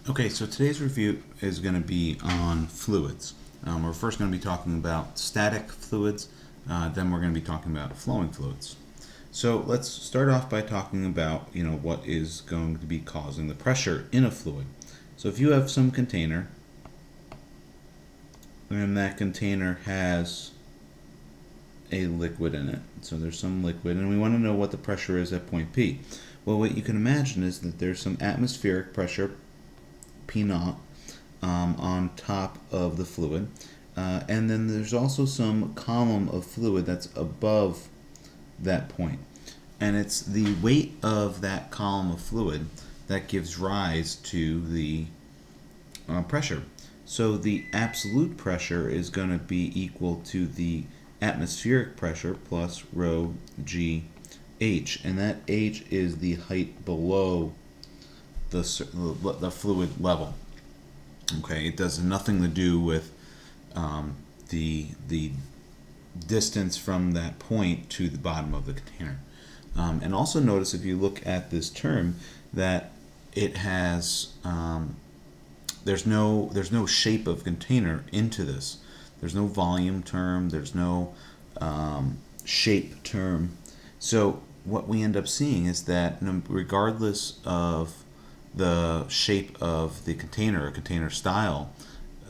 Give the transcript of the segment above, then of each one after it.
Okay, so today's review is going to be on fluids. We're first going to be talking about static fluids, then we're going to be talking about flowing fluids. So let's start off by talking about what is going to be causing the pressure in a fluid. So if you have some container, and that container has a liquid in it, so there's some liquid, and we want to know what the pressure is at point P. Well, what you can imagine is that there's some atmospheric pressure, P naught, on top of the fluid, and then there's also some column of fluid that's above that point, and it's the weight of that column of fluid that gives rise to the pressure. So the absolute pressure is going to be equal to the atmospheric pressure plus rho g h, and that h is the height below the fluid level. Okay, it does nothing to do with the distance from that point to the bottom of the container. And also notice, if you look at this term, that it has there's no shape of container into this. There's no volume term. There's no shape term. So what we end up seeing is that regardless of the shape of the container or container style,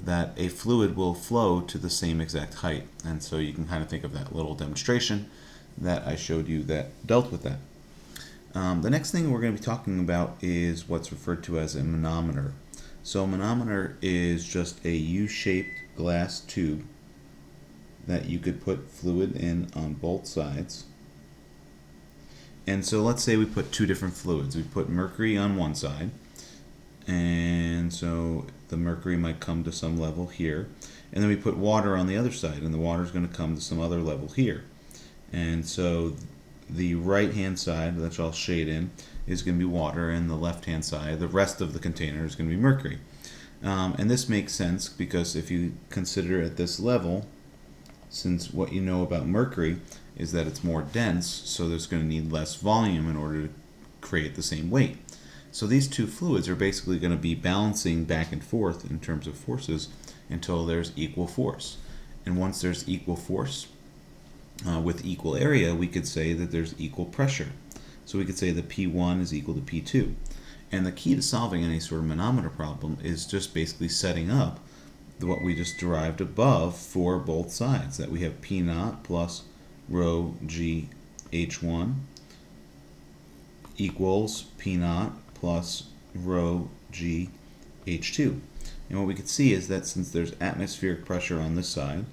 that a fluid will flow to the same exact height. And so you can kind of think of that little demonstration that I showed you that dealt with that. The next thing we're going to be talking about is what's referred to as a manometer. So a manometer is just a U-shaped glass tube that you could put fluid in on both sides. And so let's say we put two different fluids. We put mercury on one side, and so the mercury might come to some level here. And then we put water on the other side, and the water is going to come to some other level here. And so the right-hand side, that I'll shade in, is going to be water, and the left-hand side, the rest of the container, is going to be mercury. And this makes sense because if you consider at this level, since what you know about mercury is that it's more dense, so there's going to need less volume in order to create the same weight. So these two fluids are basically going to be balancing back and forth in terms of forces until there's equal force. And once there's equal force with equal area, we could say that there's equal pressure. So we could say that P1 is equal to P2. And the key to solving any sort of manometer problem is just basically setting up what we just derived above for both sides, that we have P naught plus rho g h1 equals P naught plus rho g h2. And what we can see is that since there's atmospheric pressure on this side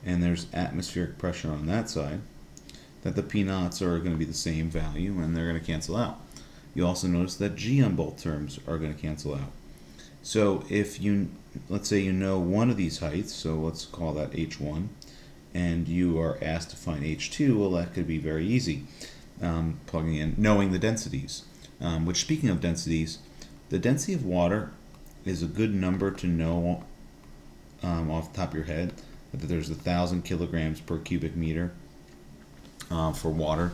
and there's atmospheric pressure on that side, that the P naughts are going to be the same value and they're going to cancel out. You also notice that g on both terms are going to cancel out. So if let's say you know one of these heights, so let's call that h1, and you are asked to find h2, well, that could be very easy. Plugging in, knowing the densities. Which, speaking of densities, the density of water is a good number to know off the top of your head, that there's 1,000 kilograms per cubic meter for water.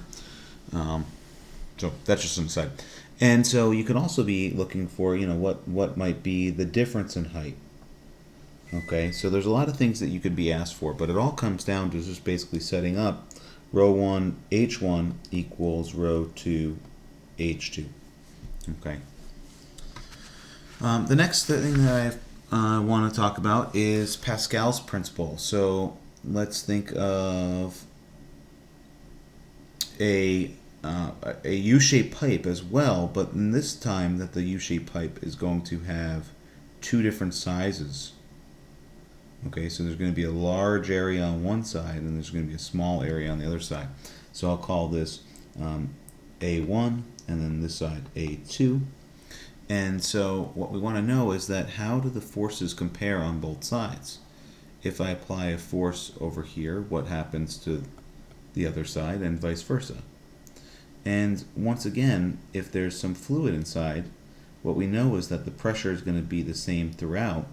So that's just an aside. And so you can also be looking for, what might be the difference in height. Okay, so there's a lot of things that you could be asked for, but it all comes down to just basically setting up rho 1 h1 equals rho 2 h2. Okay. The next thing that I want to talk about is Pascal's principle. So let's think of a U-shaped pipe as well, but in this time that the U-shaped pipe is going to have two different sizes. Okay, so there's going to be a large area on one side and there's going to be a small area on the other side. So I'll call this A1 and then this side A2. And so what we want to know is that how do the forces compare on both sides? If I apply a force over here, what happens to the other side, and vice versa? And once again, if there's some fluid inside, what we know is that the pressure is going to be the same throughout.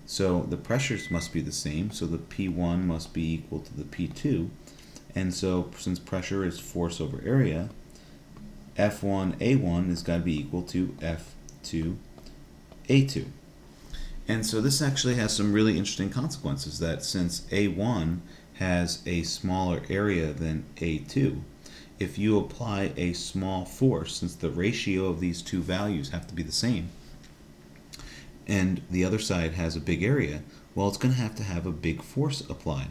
So the pressures must be the same, so the P1 must be equal to the P2. And so since pressure is force over area, F1A1 has got to be equal to F2 A2. And so this actually has some really interesting consequences, that since A1 has a smaller area than A2, if you apply a small force, since the ratio of these two values have to be the same, and the other side has a big area, well, it's going to have a big force applied.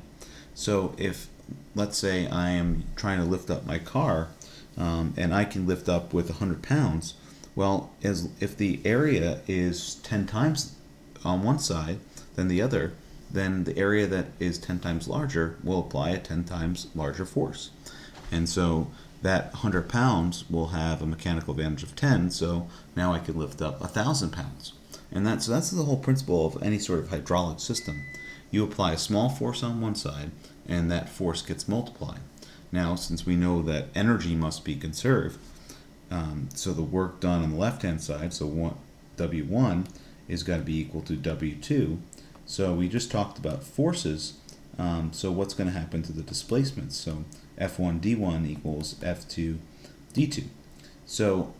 So if, let's say, I am trying to lift up my car, and I can lift up with 100 pounds, well, if the area is 10 times on one side than the other, then the area that is 10 times larger will apply a 10 times larger force. And so that 100 pounds will have a mechanical advantage of 10, so now I can lift up 1,000 pounds. And that's the whole principle of any sort of hydraulic system. You apply a small force on one side, and that force gets multiplied. Now, since we know that energy must be conserved, so the work done on the left-hand side, so W1 is got to be equal to W2. So we just talked about forces, so what's going to happen to the displacements? So F1 D1 equals F2 D2. So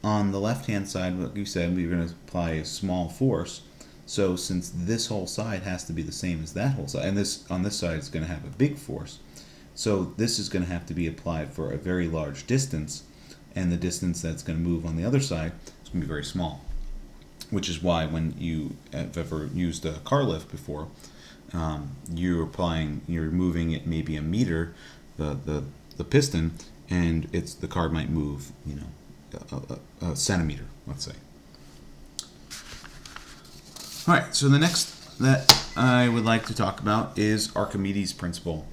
on the left-hand side, like you said, we're going to apply a small force. So since this whole side has to be the same as that whole side, and this on this side is going to have a big force, so this is going to have to be applied for a very large distance, and the distance that's going to move on the other side is going to be very small. Which is why when you have ever used a car lift before, you're moving it maybe a meter, the piston, and the car might move, a centimeter, let's say. All right, so the next that I would like to talk about is Archimedes' principle.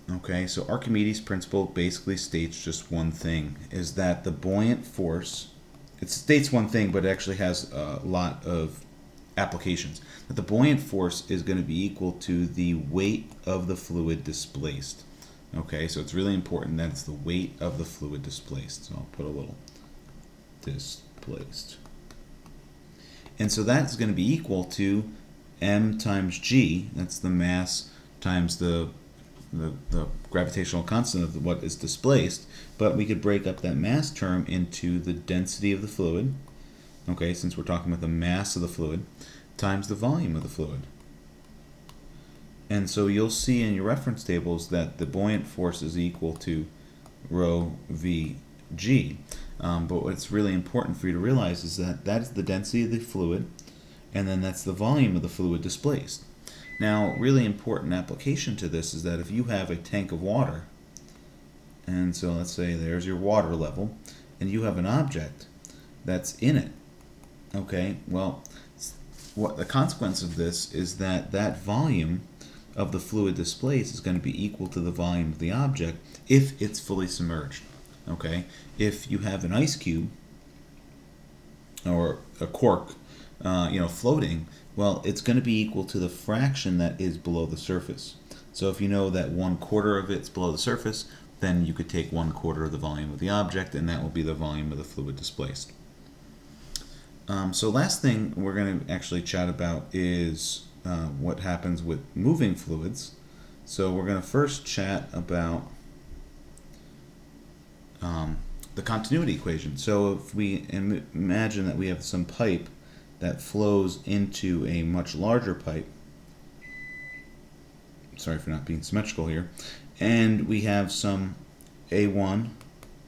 Okay, so Archimedes' principle basically states just one thing, is that the buoyant force, it states one thing, but it actually has a lot of applications. That the buoyant force is going to be equal to the weight of the fluid displaced. Okay, so it's really important that it's the weight of the fluid displaced. So I'll put a little displaced. And so that's going to be equal to m times g, that's the mass times the gravitational constant of what is displaced, but we could break up that mass term into the density of the fluid, okay, since we're talking about the mass of the fluid, times the volume of the fluid. And so you'll see in your reference tables that the buoyant force is equal to rho v g, but what's really important for you to realize is that that is the density of the fluid, and then that's the volume of the fluid displaced. Now, really important application to this is that if you have a tank of water, and so let's say there's your water level, and you have an object that's in it, okay, well, what the consequence of this is that that volume of the fluid displaced is going to be equal to the volume of the object if it's fully submerged, okay? If you have an ice cube or a cork, floating, well, it's going to be equal to the fraction that is below the surface. So if you know that 1/4 of it's below the surface, then you could take 1/4 of the volume of the object, and that will be the volume of the fluid displaced. So last thing we're going to actually chat about is what happens with moving fluids. So we're going to first chat about the continuity equation. So if we imagine that we have some pipe that flows into a much larger pipe, sorry for not being symmetrical here, and we have some A1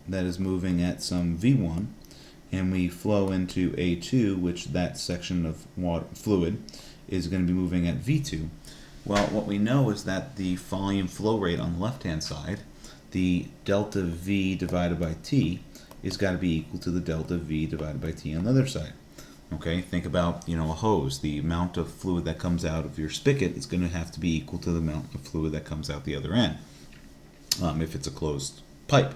that is moving at some V1, and we flow into A2, which that section of fluid is going to be moving at V2. Well, what we know is that the volume flow rate on the left-hand side, the delta V divided by T, is got to be equal to the delta V divided by T on the other side. Okay, think about, a hose. The amount of fluid that comes out of your spigot is going to have to be equal to the amount of fluid that comes out the other end, if it's a closed pipe.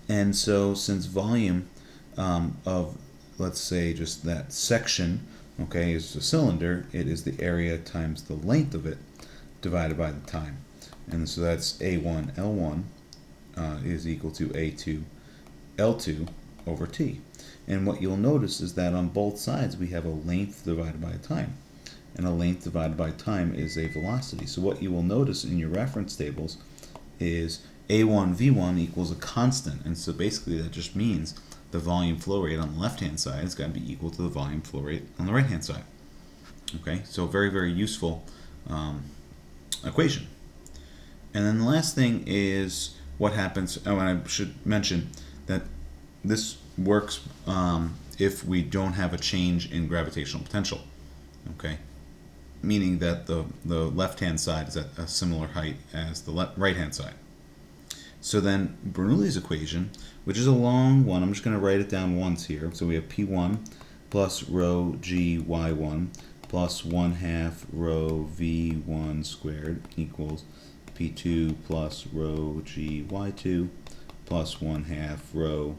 And so since volume of, let's say, just that section, okay, is a cylinder, it is the area times the length of it divided by the time. And so that's A1 L1 is equal to A2 L2 over T. And what you'll notice is that on both sides we have a length divided by a time. And a length divided by time is a velocity. So what you will notice in your reference tables is A1 V1 equals a constant. And so basically that just means the volume flow rate on the left-hand side has got to be equal to the volume flow rate on the right-hand side. Okay, so very, very useful equation. And then the last thing is what happens, and I should mention that this works if we don't have a change in gravitational potential. Okay, meaning that the left-hand side is at a similar height as the right-hand side. So then Bernoulli's equation, which is a long one, I'm just going to write it down once here. So we have P1 plus rho g y1 plus 1/2 rho v1 squared equals P2 plus rho g y2 plus 1/2 rho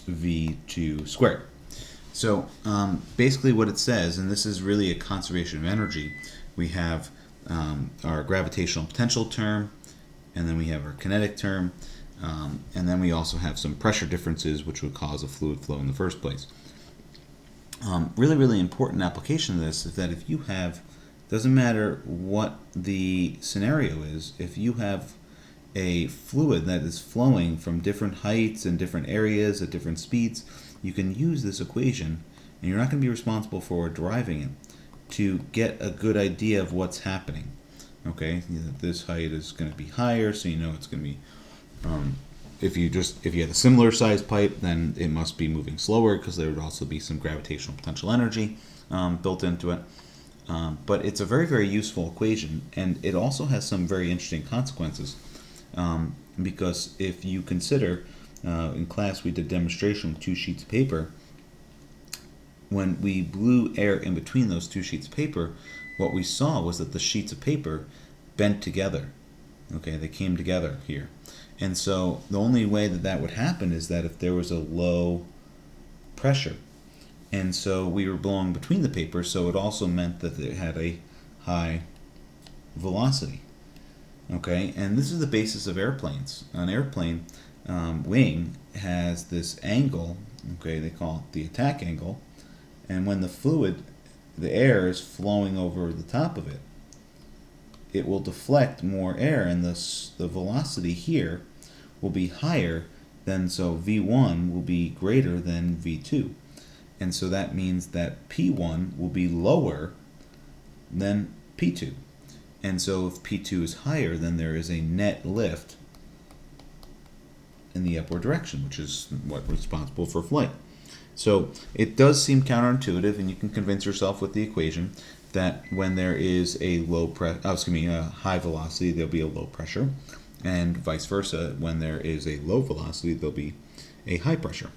v2 squared. So basically what it says, and this is really a conservation of energy, we have our gravitational potential term, and then we have our kinetic term, and then we also have some pressure differences which would cause a fluid flow in the first place. Really, really important application of this is that if you have, doesn't matter what the scenario is, if you have a fluid that is flowing from different heights and different areas at different speeds, you can use this equation, and you're not going to be responsible for driving it, to get a good idea of what's happening. Okay, this height is going to be higher, so you know it's going to be, if you had a similar sized pipe, then it must be moving slower because there would also be some gravitational potential energy built into it. But it's a very, very useful equation, and it also has some very interesting consequences, because if you consider, in class we did demonstration with 2 sheets of paper. When we blew air in between those 2 sheets of paper, what we saw was that the sheets of paper bent together. Okay, they came together here. And so the only way that that would happen is that if there was a low pressure. And so we were blowing between the paper, so it also meant that it had a high velocity. Okay, and this is the basis of airplanes. An airplane wing has this angle, okay, they call it the attack angle, and when the fluid, the air is flowing over the top of it, it will deflect more air, and the velocity here will be higher than, so V1 will be greater than V2. And so that means that P1 will be lower than P2. And so if P2 is higher, then there is a net lift in the upward direction, which is what's responsible for flight. So it does seem counterintuitive, and you can convince yourself with the equation that when there is a a high velocity, there'll be a low pressure, and vice versa. When there is a low velocity, there'll be a high pressure.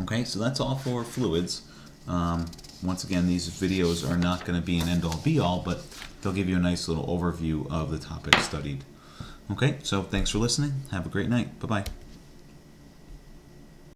Okay, so that's all for fluids. Once again, these videos are not going to be an end-all be-all, but they'll give you a nice little overview of the topic studied. Okay, so thanks for listening. Have a great night. Bye-bye.